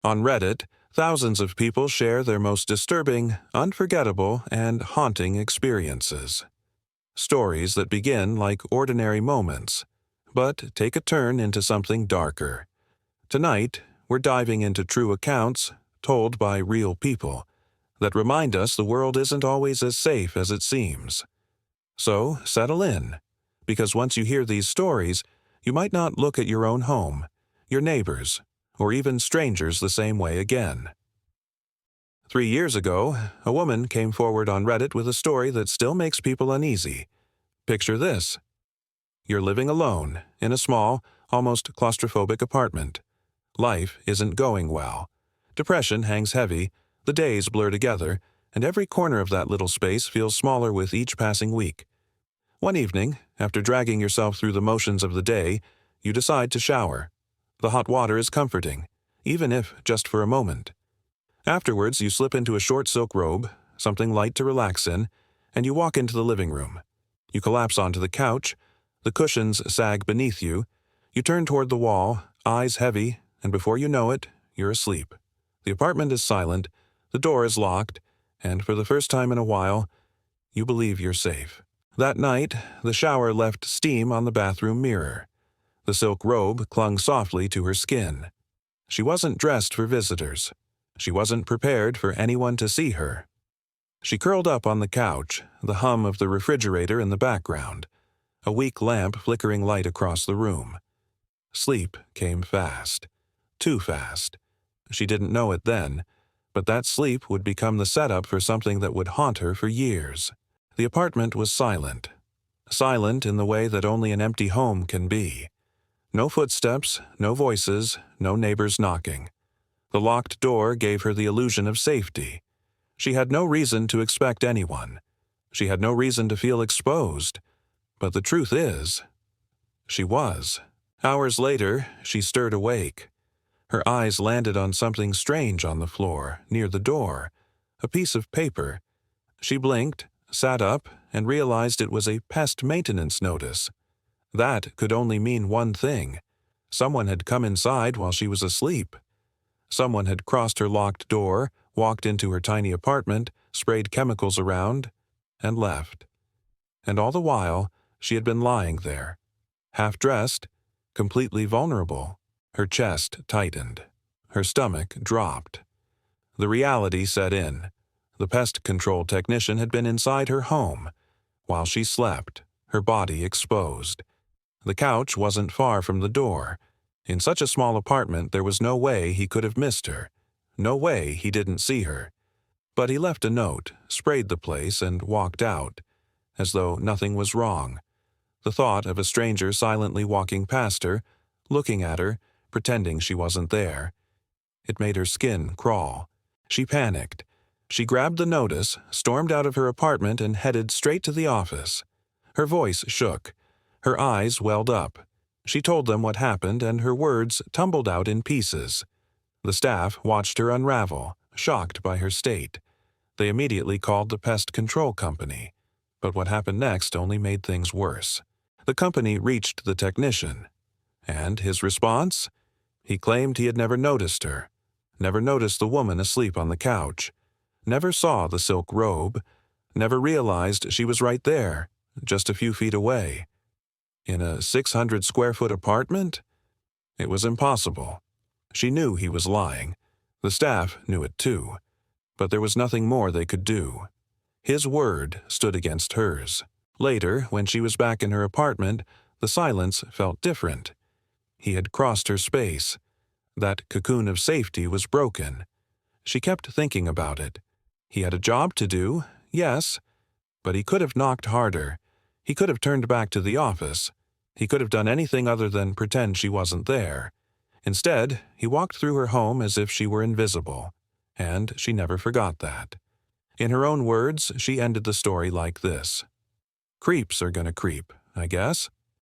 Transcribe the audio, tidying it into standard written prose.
On Reddit, thousands of people share their most disturbing, unforgettable, and haunting experiences. Stories that begin like ordinary moments, but take a turn into something darker. Tonight, we're diving into true accounts, told by real people, that remind us the world isn't always as safe as it seems. So, settle in, because once you hear these stories, you might not look at your own home, your neighbors, or even strangers the same way again. 3 years ago, a woman came forward on Reddit with a story that still makes people uneasy. Picture this. You're living alone, in a small, almost claustrophobic apartment. Life isn't going well. Depression hangs heavy, the days blur together, and every corner of that little space feels smaller with each passing week. One evening, after dragging yourself through the motions of the day, you decide to shower. The hot water is comforting, even if just for a moment. Afterwards, you slip into a short silk robe, something light to relax in, and you walk into the living room. You collapse onto the couch, the cushions sag beneath you, you turn toward the wall, eyes heavy, and before you know it, you're asleep. The apartment is silent, the door is locked, and for the first time in a while, you believe you're safe. That night, the shower left steam on the bathroom mirror. The silk robe clung softly to her skin. She wasn't dressed for visitors. She wasn't prepared for anyone to see her. She curled up on the couch, the hum of the refrigerator in the background, a weak lamp flickering light across the room. Sleep came fast. Too fast. She didn't know it then, but that sleep would become the setup for something that would haunt her for years. The apartment was silent. Silent in the way that only an empty home can be. No footsteps, no voices, no neighbors knocking. The locked door gave her the illusion of safety. She had no reason to expect anyone. She had no reason to feel exposed. But the truth is, she was. Hours later, she stirred awake. Her eyes landed on something strange on the floor, near the door, a piece of paper. She blinked, sat up, and realized it was a pest maintenance notice. That could only mean one thing. Someone had come inside while she was asleep. Someone had crossed her locked door, walked into her tiny apartment, sprayed chemicals around, and left. And all the while, she had been lying there, half-dressed, completely vulnerable. Her chest tightened. Her stomach dropped. The reality set in. The pest control technician had been inside her home, while she slept, her body exposed. The couch wasn't far from the door. In such a small apartment, there was no way he could have missed her. No way he didn't see her. But he left a note, sprayed the place, and walked out, as though nothing was wrong. The thought of a stranger silently walking past her, looking at her, pretending she wasn't there. It made her skin crawl. She panicked. She grabbed the notice, stormed out of her apartment, and headed straight to the office. Her voice shook. Her eyes welled up. She told them what happened, and her words tumbled out in pieces. The staff watched her unravel, shocked by her state. They immediately called the pest control company. But what happened next only made things worse. The company reached the technician. And his response? He claimed he had never noticed her, never noticed the woman asleep on the couch, never saw the silk robe, never realized she was right there, just a few feet away. In a 600-square-foot apartment? It was impossible. She knew he was lying. The staff knew it too. But there was nothing more they could do. His word stood against hers. Later, when she was back in her apartment, the silence felt different. He had crossed her space. That cocoon of safety was broken. She kept thinking about it. He had a job to do, yes, but he could have knocked harder. He could have turned back to the office. He could have done anything other than pretend she wasn't there. Instead, he walked through her home as if she were invisible, and she never forgot that. In her own words, she ended the story like this. "Creeps are gonna creep, I guess."